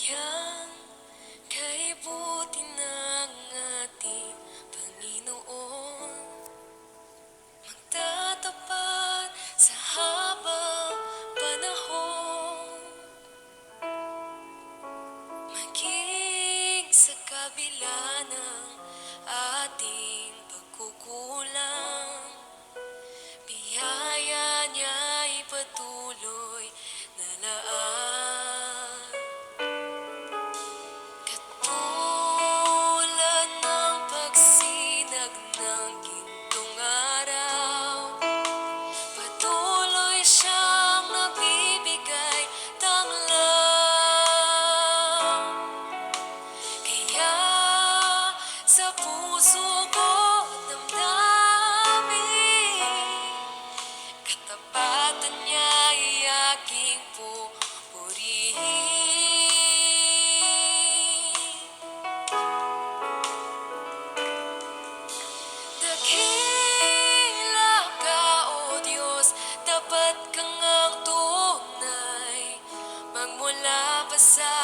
Sayang kay buti ng ating Panginoon, magtatapat sa habang panahon, maging sa kabila ng ating pagkukulang. Biyaya niya'y patuloy na laan. Katulad ng pagsinag ng gintong araw, patuloy siyang nagbibigay tanglaw. Kaya sa puso ko damdamin, katapatan niya'y aking pupurihin. Dakila ka, O Diyos, dapat kang ang tunay, magmula pa sa